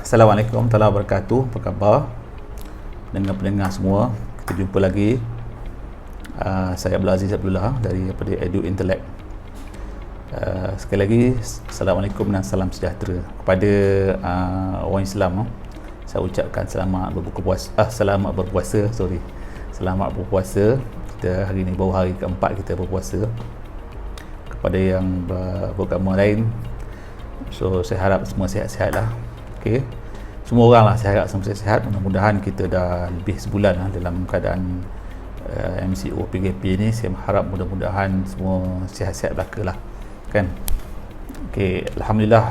Assalamualaikum warahmatullahi wabarakatuh. Apa khabar pendengar-pendengar semua? Kita jumpa lagi. Saya Abdul Aziz Abdullah daripada Edu Intellect. Sekali lagi, Assalamualaikum dan salam sejahtera kepada orang Islam. Saya ucapkan selamat berpuasa. Selamat berpuasa. Kita hari ini baru hari keempat kita berpuasa. Kepada yang beragama lain, so saya harap semua sihat-sihat lah. Okay. Semua orang lah, saya harap semua sihat. Mudah-mudahan kita dah lebih sebulan lah dalam keadaan MCO PKP ni. Saya harap mudah-mudahan semua sihat-sihat belaka lah, kan. Okay, Alhamdulillah.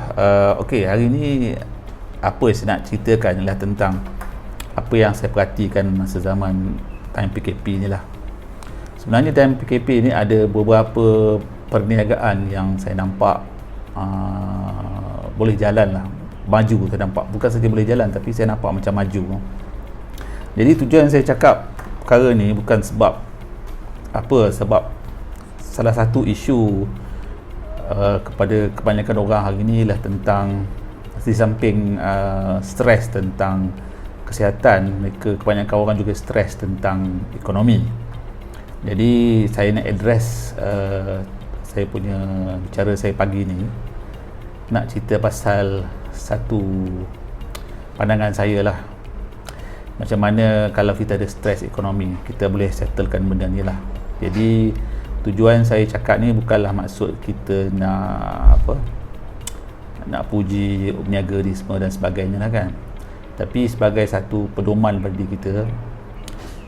Okay, hari ni apa yang saya nak ceritakan ialah tentang apa yang saya perhatikan masa zaman time PKP ni lah. Sebenarnya time PKP ni ada beberapa perniagaan yang saya nampak boleh jalan lah, maju. Saya nampak bukan saja boleh jalan, tapi saya nampak macam maju. Jadi tujuan saya cakap perkara ni bukan sebab apa, sebab salah satu isu kepada kebanyakan orang hari ni ialah tentang, di samping stres tentang kesihatan, mereka kebanyakan orang juga stres tentang ekonomi. Jadi saya nak address saya punya bicara saya pagi ni, nak cerita pasal satu pandangan saya lah, macam mana kalau kita ada stres ekonomi, kita boleh settlekan benda ni lah. Jadi tujuan saya cakap ni bukanlah maksud kita nak apa, nak puji berniaga ni semua dan sebagainya lah, kan. Tapi sebagai satu pedoman bagi kita,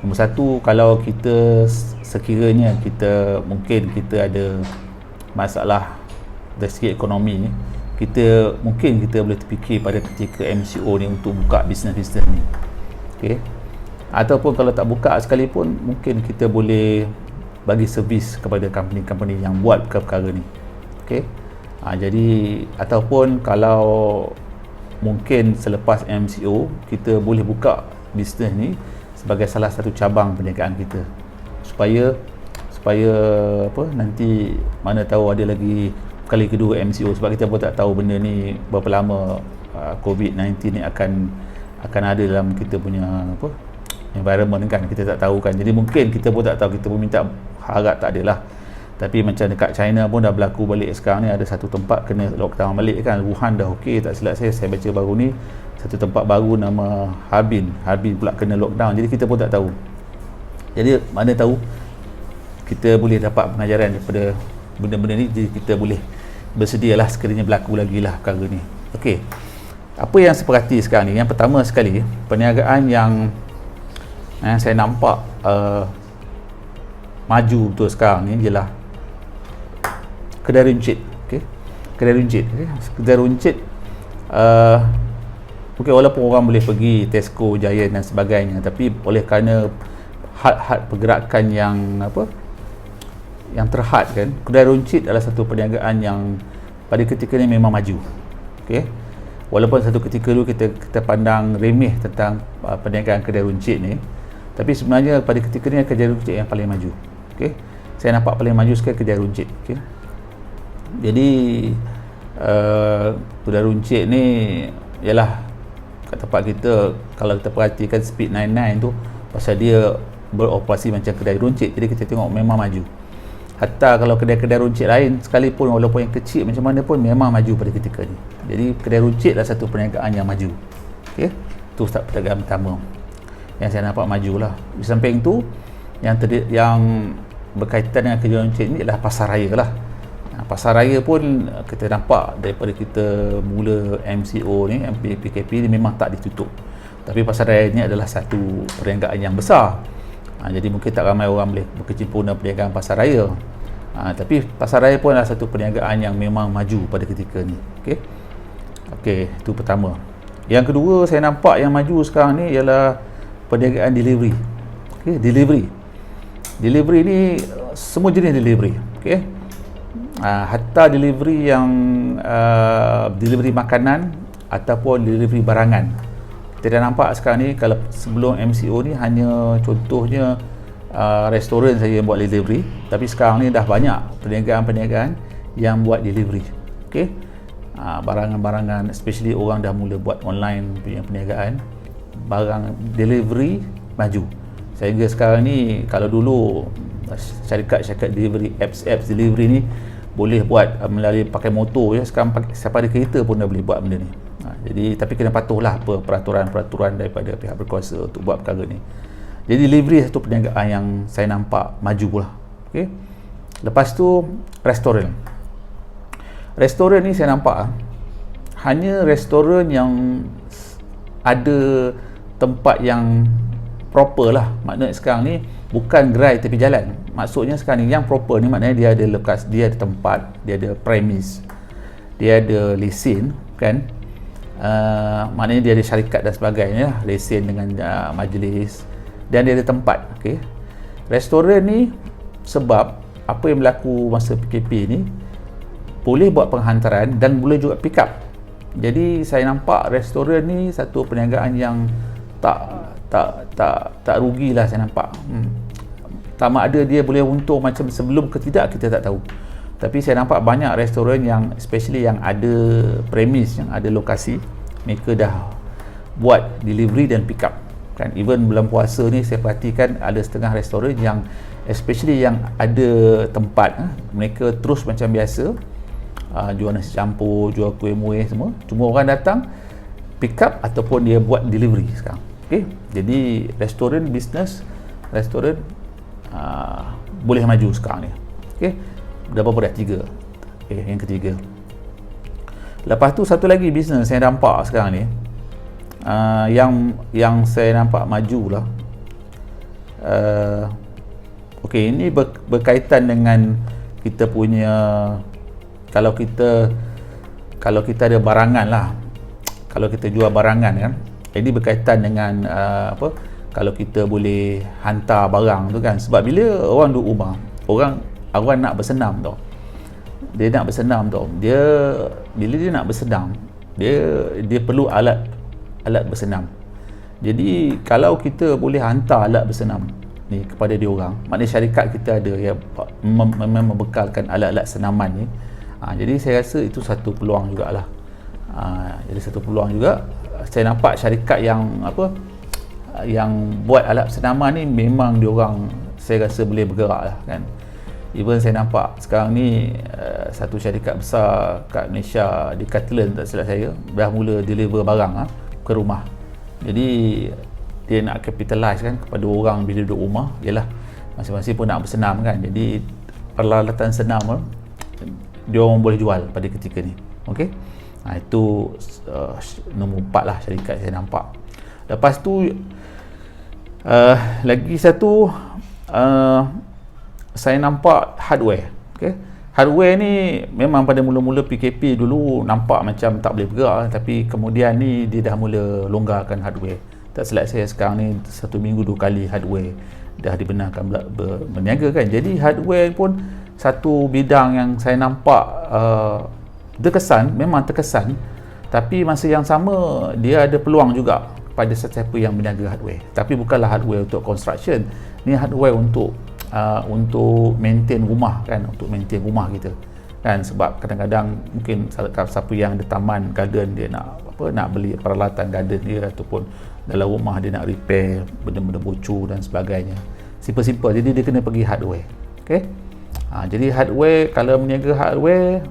nombor satu, kalau kita sekiranya mungkin kita ada masalah dari segi ekonomi, kita boleh terfikir pada ketika MCO ni untuk buka bisnes-bisnes ni. Okey. Ataupun kalau tak buka sekalipun, mungkin kita boleh bagi servis kepada company-company yang buat perkara ni. Okey. Jadi ataupun kalau mungkin selepas MCO kita boleh buka bisnes ni sebagai salah satu cabang perniagaan kita, supaya apa, nanti mana tahu ada lagi kali kedua MCO, sebab kita pun tak tahu benda ni berapa lama COVID-19 ni akan ada dalam kita punya apa, environment, kan. Kita tak tahu, kan. Jadi mungkin kita pun tak tahu, kita pun minta harap tak adalah. Tapi macam dekat China pun dah berlaku balik sekarang ni, ada satu tempat kena lockdown balik, kan. Wuhan dah okey, tak silap saya baca baru ni satu tempat baru nama Harbin pula kena lockdown. Jadi kita pun tak tahu. Jadi mana tahu kita boleh dapat pengajaran daripada benda-benda ni, jadi kita boleh bersedialah sekiranya berlaku lagi lah perkara ni. Okey, apa yang saya perhati sekarang ni, yang pertama sekali, perniagaan yang saya nampak maju betul sekarang ni ialah kedai runcit. Okey, kedai runcit. Kedai runcit walaupun orang boleh pergi Tesco, Giant dan sebagainya, tapi oleh kerana had pergerakan yang apa, yang terhad, kan, kedai runcit adalah satu perniagaan yang pada ketika ni memang maju. Okey, walaupun satu ketika dulu kita pandang remeh tentang perniagaan kedai runcit ni, tapi sebenarnya pada ketika ni kedai runcit yang paling maju. Okey, saya nampak paling maju sekali kedai runcit. Okey, jadi kedai runcit ni ialah kat tempat kita, kalau kita perhatikan Speed 99 tu, pasal dia beroperasi macam kedai runcit, jadi kita tengok memang maju. Hatta kalau kedai-kedai runcit lain sekalipun, walaupun yang kecil macam mana pun, memang maju pada ketika ni. Jadi kedai runcit adalah satu perniagaan yang maju. Okey, tu perniagaan pertama yang saya nampak maju lah. Di samping tu, yang berkaitan dengan kedai runcit ni adalah pasar raya lah. Pasar raya pun kita nampak daripada kita mula MCO ni, PKP ni memang tak ditutup, tapi pasar raya ni adalah satu perniagaan yang besar. Jadi mungkin tak ramai orang boleh berkecimpung dalam perniagaan pasar raya, tapi pasar raya pun adalah satu perniagaan yang memang maju pada ketika ni. Okey, itu pertama. Yang kedua saya nampak yang maju sekarang ni ialah perniagaan delivery. Okey, delivery ni semua jenis delivery. Okey, hatta delivery yang delivery makanan ataupun delivery barangan. Kita dah nampak sekarang ni, kalau sebelum MCO ni hanya contohnya restoran saja yang buat delivery, tapi sekarang ni dah banyak perniagaan-perniagaan yang buat delivery. Okey, barangan-barangan, especially orang dah mula buat online punya perniagaan, barang delivery maju. Sehingga sekarang ni, kalau dulu syarikat delivery, apps delivery ni boleh buat melalui pakai motor je, sekarang siapa ada kereta pun dah boleh buat benda ni. Jadi tapi kena patuhlah apa peraturan daripada pihak berkuasa untuk buat perkara ni. Jadi delivery satu perniagaan yang saya nampak maju lah. Okey. Lepas tu restoran. Restoran ni saya nampak hanya restoran yang ada tempat yang proper lah. Maknanya sekarang ni bukan gerai tepi jalan. Maksudnya sekarang ni yang proper ni maknanya dia ada lokasi, dia ada tempat, dia ada premis, dia ada lesen kan. Maknanya dia ada syarikat dan sebagainya lah, lesen dengan majlis, dan dia ada tempat. Okay. Restoran ni sebab apa yang berlaku masa PKP ni, boleh buat penghantaran dan boleh juga pick up. Jadi saya nampak restoran ni satu perniagaan yang tak rugilah saya nampak. Sama ada dia boleh untung macam sebelum ke tidak, kita tak tahu. Tapi saya nampak banyak restoran yang especially yang ada premis, yang ada lokasi, mereka dah buat delivery dan pick up kan. Even bulan puasa ni saya perhatikan ada setengah restoran yang especially yang ada tempat, mereka terus macam biasa, jual nasi campur, jual kuih muih semua, cuma orang datang pick up ataupun dia buat delivery sekarang. Okay. Jadi restoran bisnes, restoran boleh maju sekarang ni. Okay. Dah berapa dah? 3. Okay, yang ketiga. Lepas tu satu lagi bisnes saya nampak sekarang ni, yang saya nampak maju lah. Okay, ini berkaitan dengan kita punya, kalau kita ada barangan lah, kalau kita jual barangan kan, ini berkaitan dengan kalau kita boleh hantar barang tu kan. Sebab bila orang duduk rumah, orang nak bersenam tau. Dia nak bersenam tau. Bila dia nak bersenam, dia perlu alat bersenam. Jadi kalau kita boleh hantar alat bersenam ni kepada dia orang, maknanya syarikat kita ada yang memang membekalkan alat-alat senaman ni. Jadi saya rasa itu satu peluang jugalah. Jadi satu peluang juga. Saya nampak syarikat yang buat alat senaman ni memang diorang saya rasa boleh bergerak lah kan. Even saya nampak sekarang ni satu syarikat besar kat Malaysia, Decathlon tak silap saya, dah mula deliver barang ke rumah. Jadi dia nak capitalize kan kepada orang bila duduk rumah, ialah masing-masing pun nak bersenam kan. Jadi peralatan senam dia orang boleh jual pada ketika ni. Okey. Itu nombor 4 lah syarikat saya nampak. Lepas tu lagi satu saya nampak hardware. Okay. Hardware ni memang pada mula-mula PKP dulu nampak macam tak boleh bergerak, tapi kemudian ni dia dah mula longgarkan hardware. Tak silap saya sekarang ni 1 minggu 2 kali hardware dah dibenarkan berniaga kan. Jadi hardware pun satu bidang yang saya nampak memang terkesan, tapi masa yang sama dia ada peluang juga pada sesiapa yang berniaga hardware. Tapi bukanlah hardware untuk construction, ni hardware untuk maintain rumah kan, untuk maintain rumah kita kan. Sebab kadang-kadang mungkin siapa yang ada taman garden, dia nak beli peralatan garden dia, ataupun dalam rumah dia nak repair benda-benda bocor dan sebagainya, simple-simple. Jadi dia kena pergi hardware. Okey. Jadi hardware, kalau berniaga hardware,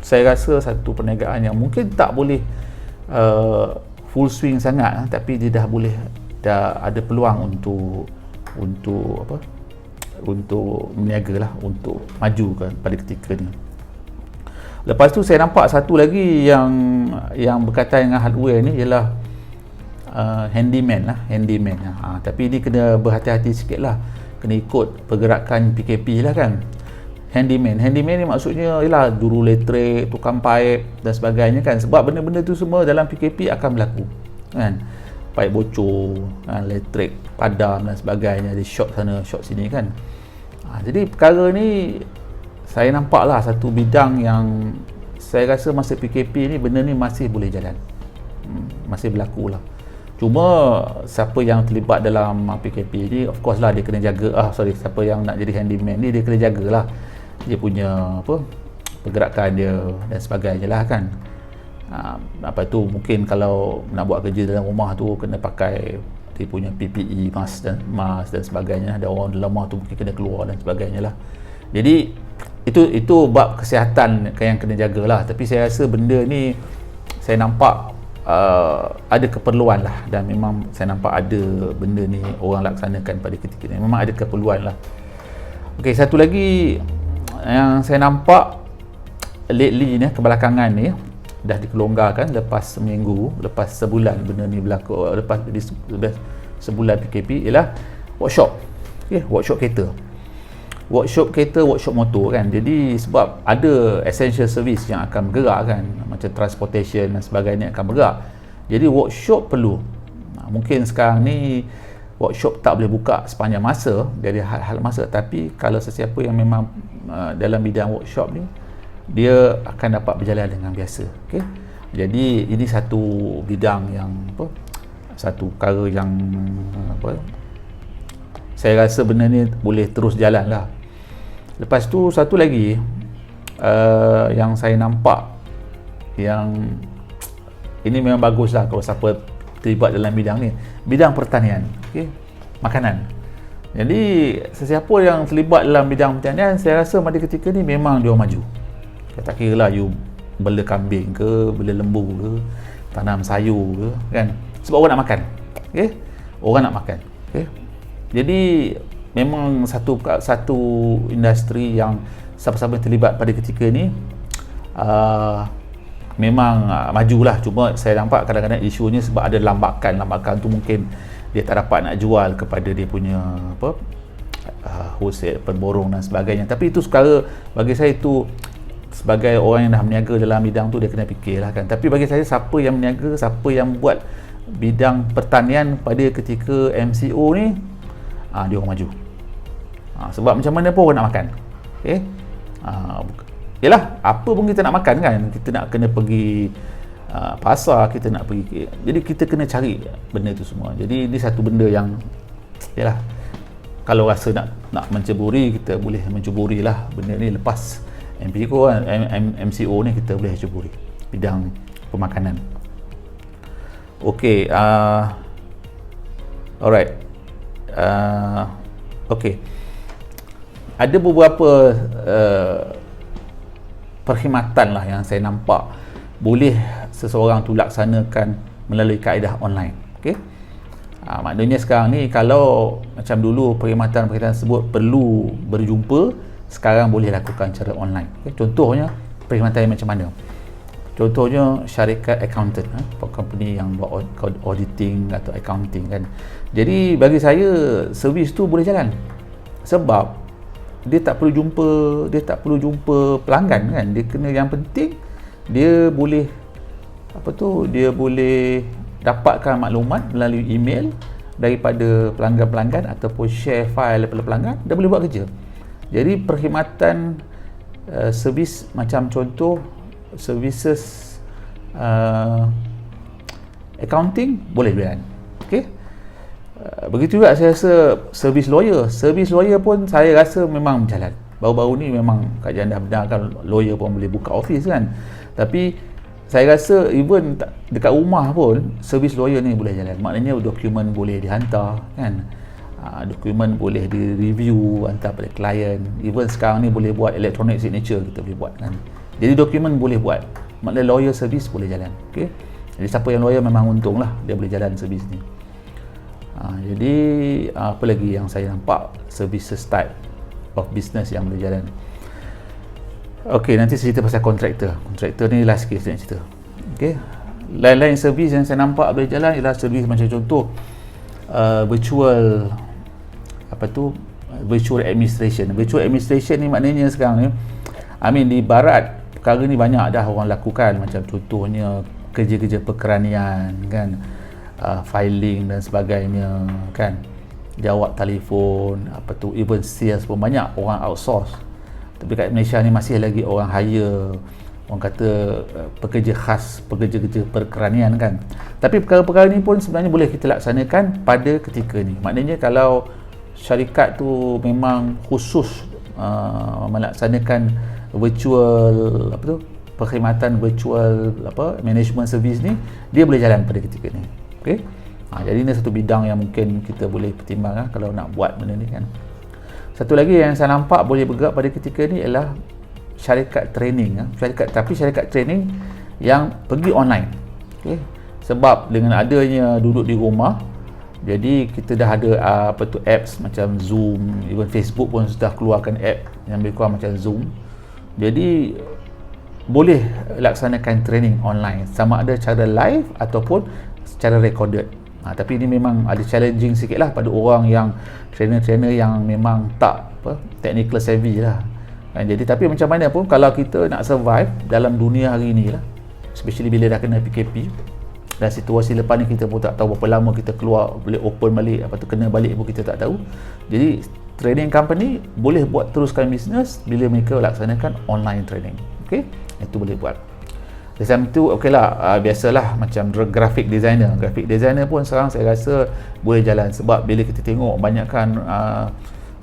saya rasa satu perniagaan yang mungkin tak boleh full swing sangat, tapi dia dah ada peluang untuk berniaga lah, untuk maju kan pada ketika ni. Lepas tu saya nampak satu lagi yang berkaitan dengan hardware ni ialah handyman. Tapi ni kena berhati-hati sikit lah, kena ikut pergerakan PKP lah kan. Handyman ni maksudnya ialah juru elektrik, tukang paip dan sebagainya kan. Sebab benda-benda tu semua dalam PKP akan berlaku kan. Paip bocor, elektrik padam dan sebagainya, ada short sana short sini kan. Jadi perkara ni saya nampaklah satu bidang yang saya rasa masa PKP ni benda ni masih boleh jalan, masih berlaku lah. Cuma siapa yang terlibat dalam PKP ni, of course lah dia kena jaga, siapa yang nak jadi handyman ni dia kena jagalah dia punya pergerakan dia dan sebagainya lah kan. Apa tu, mungkin kalau nak buat kerja dalam rumah tu kena pakai dia punya PPE, mask dan sebagainya. Ada orang dalam rumah tu mungkin kena keluar dan sebagainya lah. Jadi itu bab kesihatan yang kena jagalah. Tapi saya rasa benda ni saya nampak ada keperluan lah, dan memang saya nampak ada benda ni orang laksanakan pada ketika ni, memang ada keperluan lah. Okey, satu lagi yang saya nampak lately ni, kebelakangan ni dah dikelonggarkan lepas seminggu, lepas sebulan benda ni berlaku, lepas sebulan PKP, ialah workshop. Workshop kereta, workshop motor kan. Jadi sebab ada essential service yang akan bergerak kan, macam transportation dan sebagainya akan bergerak, jadi workshop perlu. Mungkin sekarang ni workshop tak boleh buka sepanjang masa dari hal-hal masa, tapi kalau sesiapa yang memang dalam bidang workshop ni, dia akan dapat berjalan dengan biasa. Okey, jadi ini satu bidang yang satu perkara yang saya rasa benda ni boleh terus jalan lah. Lepas tu satu lagi yang saya nampak yang ini memang bagus lah kalau siapa terlibat dalam bidang ni, bidang pertanian. Okey, makanan. Jadi sesiapa yang terlibat dalam bidang pertanian, saya rasa pada ketika ni memang dia maju. Tak kira lah you bela kambing ke, bela lembu ke, tanam sayur ke kan, sebab orang nak makan. Okey, orang nak makan. Okey, jadi memang satu industri yang siapa-siapa terlibat pada ketika ni memang majulah. Cuma saya nampak kadang-kadang isunya sebab ada lambakan tu, mungkin dia tak dapat nak jual kepada dia punya wholesale, pemborong dan sebagainya. Tapi itu sekarang bagi saya, itu sebagai orang yang dah berniaga dalam bidang tu, dia kena fikirlah kan. Tapi bagi saya, siapa yang berniaga, siapa yang buat bidang pertanian pada ketika MCO ni, dia orang maju. Sebab macam mana pun orang nak makan. Okey, yalah, apa pun kita nak makan kan, kita nak kena pergi pasar, kita nak pergi, jadi kita kena cari benda tu semua. Jadi ini satu benda yang yalah, kalau rasa nak menceburi, kita boleh menceburi lah benda ni. Lepas MCO ni kita boleh ceburi bidang pemakanan. Okey, alright. Okey, ada beberapa perkhidmatan lah yang saya nampak boleh seseorang tu laksanakan melalui kaedah online. Okey, maknanya sekarang ni, kalau macam dulu perkhidmatan tersebut perlu berjumpa, sekarang boleh lakukan cara online. Okay? Contohnya perkhidmatan yang macam mana? Contohnya syarikat accountant, company yang buat auditing atau accounting kan. Jadi bagi saya, servis tu boleh jalan sebab dia tak perlu jumpa pelanggan kan. Dia kena, yang penting dia boleh dia boleh dapatkan maklumat melalui email daripada pelanggan-pelanggan ataupun share file daripada pelanggan, dia boleh buat kerja. Jadi perkhidmatan servis macam contoh services accounting boleh jalan. Okey, begitu juga saya rasa servis lawyer pun saya rasa memang berjalan. Baru-baru ni memang kajian dah benarkan lawyer pun boleh buka office kan. Tapi saya rasa even dekat rumah pun servis lawyer ni boleh jalan. Maknanya dokumen boleh dihantar kan, dokumen boleh di-review, hantar pada klien. Even sekarang ni boleh buat electronic signature, kita boleh buat kan. Jadi dokumen boleh buat, maknanya lawyer service boleh jalan. Okay? Jadi siapa yang lawyer memang untung lah, dia boleh jalan servis ni. Jadi apa lagi yang saya nampak services type of business yang boleh jalan. Okey, nanti saya cerita pasal kontraktor ni last sikit saya nak cerita. Okey, lain-lain servis yang saya nampak boleh jalan ialah servis macam contoh virtual administration ni. Maknanya sekarang ni, di barat perkara ni banyak dah orang lakukan, macam contohnya kerja-kerja perkeranian kan, filing dan sebagainya kan, jawab telefon, even sales pun banyak orang outsource. Tapi kat Malaysia ni masih lagi orang hire, orang kata pekerja khas, pekerja-kerja perkeranian kan. Tapi perkara-perkara ni pun sebenarnya boleh kita laksanakan pada ketika ni. Maknanya kalau syarikat tu memang khusus melaksanakan virtual perkhidmatan virtual management service ni, dia boleh jalan pada ketika ni. Okey. Jadi ini satu bidang yang mungkin kita boleh pertimbangkan kalau nak buat benda ni kan. Satu lagi yang saya nampak boleh bergerak pada ketika ni ialah syarikat training. Syarikat training yang pergi online. Okey. Sebab dengan adanya duduk di rumah, jadi kita dah ada apps macam Zoom, even Facebook pun sudah keluarkan app yang lebih kurang macam Zoom. Jadi boleh laksanakan training online, sama ada cara live ataupun secara recorded. Tapi ini memang ada challenging sikit lah pada orang yang trainer-trainer yang memang tak technical savvy lah. Jadi tapi macam mana pun kalau kita nak survive dalam dunia hari ni lah, especially bila dah kena PKP dan situasi lepas ni kita pun tak tahu berapa lama kita keluar boleh open balik, apa tu kena balik pun kita tak tahu. Jadi training company boleh buat teruskan bisnes bila mereka laksanakan online training. Okey, itu boleh buat. Macam tu okeylah, biasalah macam graphic designer pun sekarang saya rasa boleh jalan, sebab bila kita tengok banyakkan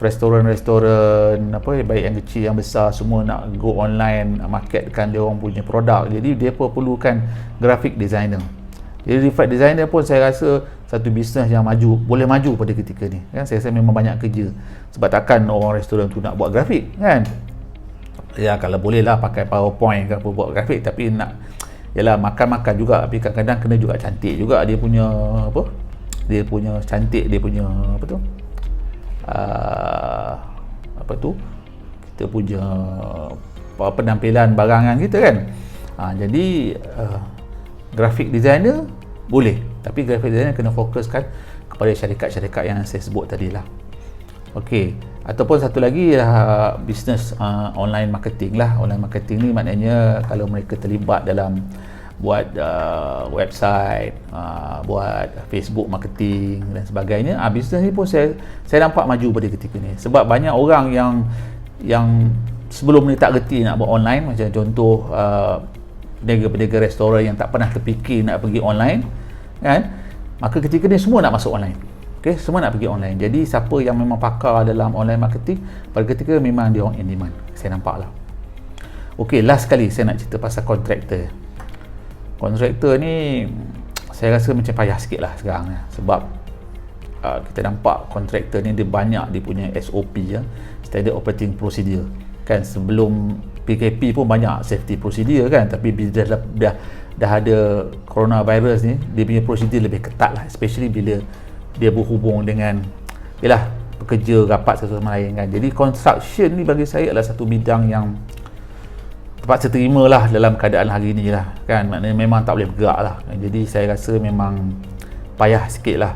restoran baik yang kecil yang besar semua nak go online, marketkan dia orang punya produk. Jadi dia pun perlukan graphic designer. Jadi graphic designer pun saya rasa satu bisnes yang boleh maju pada ketika ni kan. Saya rasa memang banyak kerja, sebab takkan orang restoran tu nak buat grafik kan. Ya kalau boleh lah pakai PowerPoint ke apa buat grafik, tapi nak yalah makan juga, tapi kadang-kadang kena juga cantik juga dia punya cantik, dia punya kita punya penampilan barangan kita kan. Jadi graphic designer boleh, tapi graphic designer kena fokuskan kepada syarikat-syarikat yang saya sebut tadi lah. Okey, ataupun satu lagi bisnes online marketing lah. Online marketing ni maknanya kalau mereka terlibat dalam buat website, buat Facebook marketing dan sebagainya, bisnes ni pun saya nampak maju pada ketika ni. Sebab banyak orang yang sebelum ni tak reti nak buat online, macam contoh peniaga-peniaga restoran yang tak pernah terfikir nak pergi online kan, maka ketika ni semua nak masuk online. Okay, semua nak pergi online. Jadi siapa yang memang pakar dalam online marketing pada ketika memang dia orang in demand. Saya nampak lah. Okay, last sekali saya nak cerita pasal kontraktor. Kontraktor ni saya rasa macam payah sikit lah sekarang sebab kita nampak kontraktor ni dia banyak dia punya SOP Standard Operating Procedure kan. Sebelum PKP pun banyak safety procedure kan, tapi bila dah ada coronavirus ni, dia punya prosedur lebih ketat lah, especially bila dia berhubung dengan pekerja rapat satu sama lain kan. Jadi construction ni bagi saya adalah satu bidang yang terpaksa terima lah dalam keadaan hari ni lah kan. Maknanya memang tak boleh bergerak lah kan? Jadi saya rasa memang payah sikit lah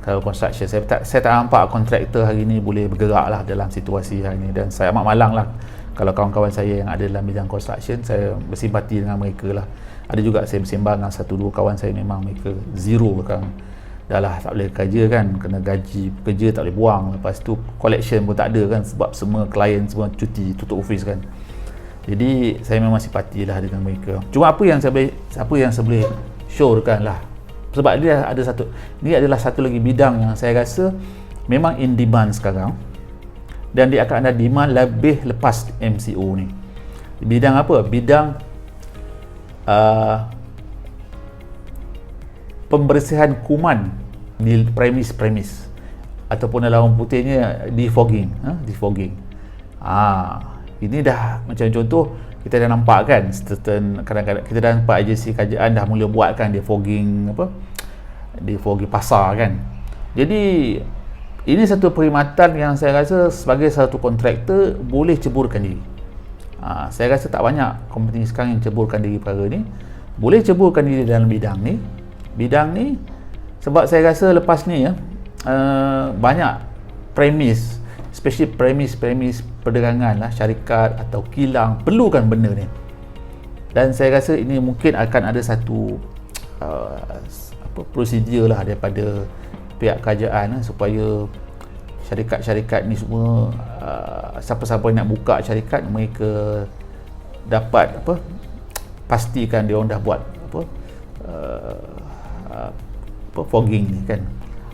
kalau construction. Saya tak nampak kontraktor hari ni boleh bergerak lah dalam situasi hari ni, dan saya amat malang lah kalau kawan-kawan saya yang ada dalam bidang construction. Saya bersimpati dengan mereka lah. Ada juga saya bersembang dengan satu dua kawan saya, memang mereka zero sekarang. Dah lah tak boleh kerja kan, kena gaji pekerja tak boleh buang, lepas tu collection pun tak ada kan, sebab semua klien semua cuti, tutup office kan. Jadi saya memang simpati lah dengan mereka. Cuma apa yang saya boleh syorkan lah, sebab dia ada ni adalah satu lagi bidang yang saya rasa memang in demand sekarang, dan dia akan ada demand lebih lepas MCO ni. Bidang apa? Bidang pembersihan kuman di premis ataupun dalam orang putihnya defogging. Ini dah macam contoh kita dah nampak kan, kadang-kadang kita dah nampak agensi kerajaan dah mula buat kan defogging pasar kan. Jadi ini satu perkhidmatan yang saya rasa sebagai satu kontraktor boleh ceburkan diri. Saya rasa tak banyak company sekarang yang ceburkan diri perkara ni. Boleh ceburkan diri dalam bidang ni sebab saya rasa lepas ni banyak premis, especially premis perdagangan lah, syarikat atau kilang perlukan benda ni, dan saya rasa ini mungkin akan ada satu prosedur lah daripada pihak kerajaan supaya syarikat-syarikat ni semua, siapa-siapa yang nak buka syarikat, mereka dapat pastikan dia orang dah buat fogging ni kan.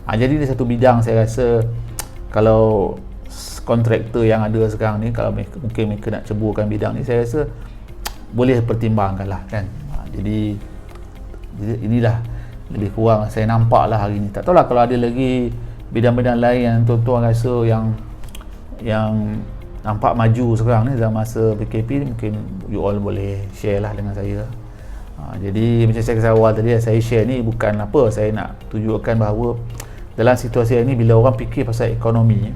Jadi ini satu bidang saya rasa kalau kontraktor yang ada sekarang ni, kalau mungkin mereka nak ceburkan bidang ni, saya rasa boleh pertimbangkan lah kan. Jadi inilah lebih kurang saya nampak lah hari ni. Tak tahulah kalau ada lagi bidang-bidang lain yang tuan-tuan rasa yang nampak maju sekarang ni dalam masa PKP ni, mungkin you all boleh share lah dengan saya. Jadi macam saya kata awal tadi, saya share ni bukan apa, saya nak tunjukkan bahawa dalam situasi ini bila orang fikir pasal ekonomi,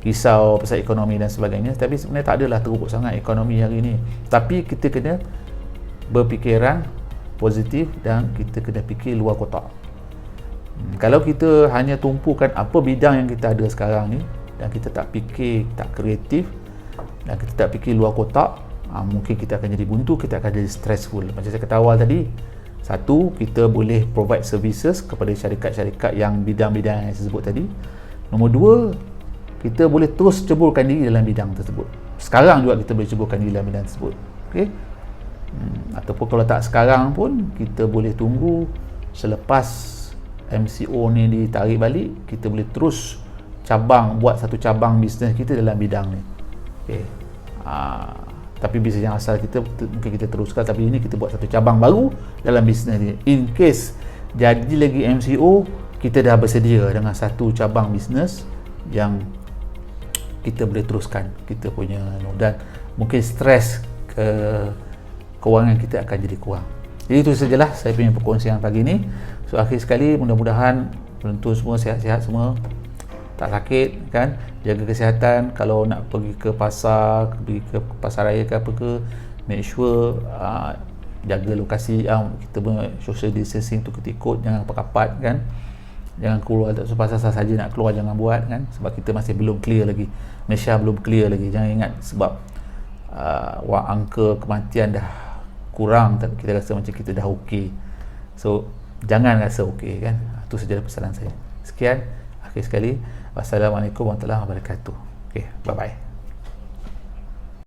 risau pasal ekonomi dan sebagainya, tapi sebenarnya tak adalah teruk sangat ekonomi hari ni. Tapi kita kena berfikiran positif dan kita kena fikir luar kotak. Kalau kita hanya tumpukan apa bidang yang kita ada sekarang ni dan kita tak fikir, tak kreatif dan kita tak fikir luar kotak, mungkin kita akan jadi buntu, kita akan jadi stressful. Macam saya kata awal tadi, satu, kita boleh provide services kepada syarikat-syarikat yang bidang-bidang yang saya sebut tadi. Nombor dua, kita boleh terus ceburkan diri dalam bidang tersebut. Sekarang juga kita boleh ceburkan diri dalam bidang tersebut. Okey? Ataupun kalau tak sekarang pun, kita boleh tunggu selepas MCO ni ditarik balik, kita boleh terus buat satu cabang bisnes kita dalam bidang ni. Okey. Tapi bisnes yang asal kita mungkin kita teruskan, tapi ini kita buat satu cabang baru dalam bisnes ni. In case jadi lagi MCO, kita dah bersedia dengan satu cabang bisnes yang kita boleh teruskan kita punya, dan mungkin stres kewangan kita akan jadi kurang. Jadi itu sajalah saya punya perkongsian pagi ni. So akhir sekali, mudah-mudahan penonton semua sihat-sihat semua, tak sakit kan, jaga kesihatan. Kalau nak pergi ke pasar, pergi ke pasar raya ke apa ke, make sure jaga lokasi, kita social distancing tu ketikut, jangan rapat-rapat kan, jangan keluar tak pasal saja nak keluar, jangan buat kan, sebab kita masih belum clear lagi, Malaysia belum clear lagi. Jangan ingat sebab angka kematian dah kurang tapi kita rasa macam kita dah okey. So jangan rasa okey kan. Itu saja pesanan saya. Sekian, akhir sekali, wassalamualaikum warahmatullahi wabarakatuh. Okey, bye bye.